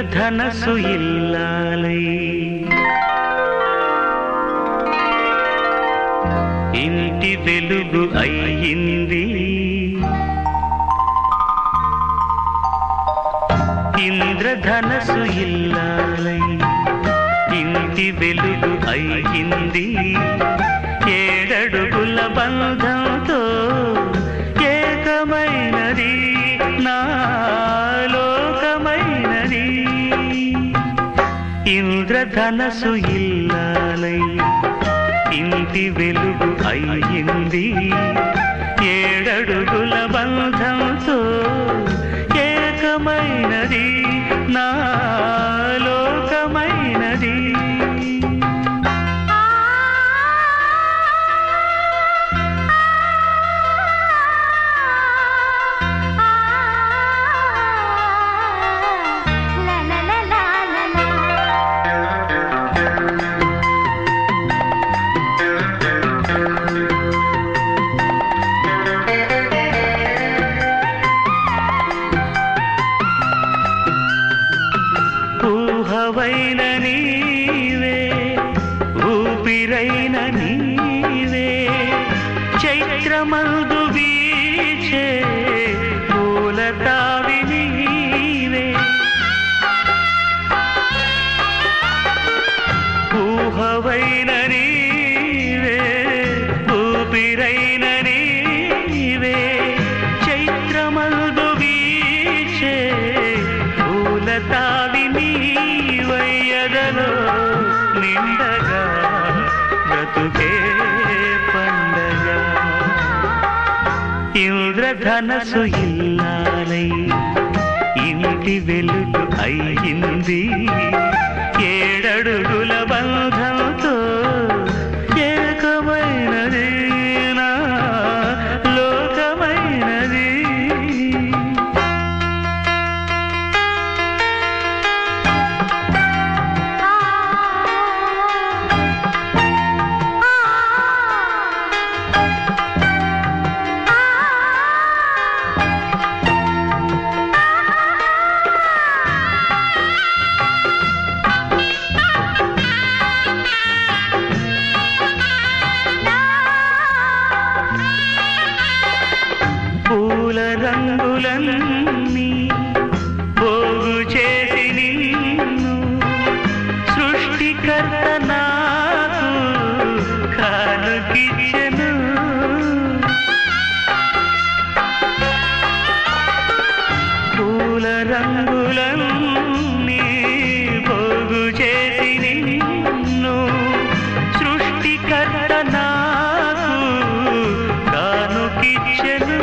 ఇంద్రధనసు ఇల్లాలై ఇంటి వెలుగు అయ్యింది ఇంద్రధనసు ఇల్లాలై ఇంటి వెలుగు అయ్యింది ఏడడుగుల బంధంతో ఏకమైనది నా లోకమైనది ఇంద్రధనసు ఇల్లాలై ఇంటి వెలుగు అయ్యింది ఏడడుగుల బంధంతో ఏకమైనది నా లోకమైనది ఊహవైన నీవే ఊపిరైన నీవే చైత్రమందు వీచే పూలతావి నీవే ఊహవైన నీవే ఊపిరైన నీవే చైత్రమందు వీచే పూలతావి నీవయ్యదలో నిండగా బ్రతుకే పండగ ఇంద్రధనసు ఇల్లాలై ఇంటి వెలుగు అయ్యింది ఏడడుగుల బంధంతో ఏకమైనది నా లోకమైనది పూల రంగులన్నీ పోగు చేసి నిన్ను సృష్టికర్త నాకు కానుకిచ్చెను పూల రంగులన్నీ పోగు చేసి నిన్ను సృష్టికర్త నాకు కానుకిచ్చెను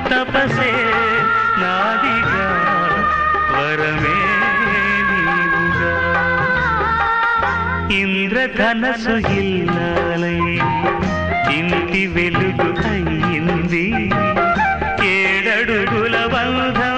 తపసే నాదిగా వరమే నీవుగా ఇంద్రధనసు ఇల్లాలై ఇంటి వెలుగు అయ్యింది ఏడడుగుల బంధం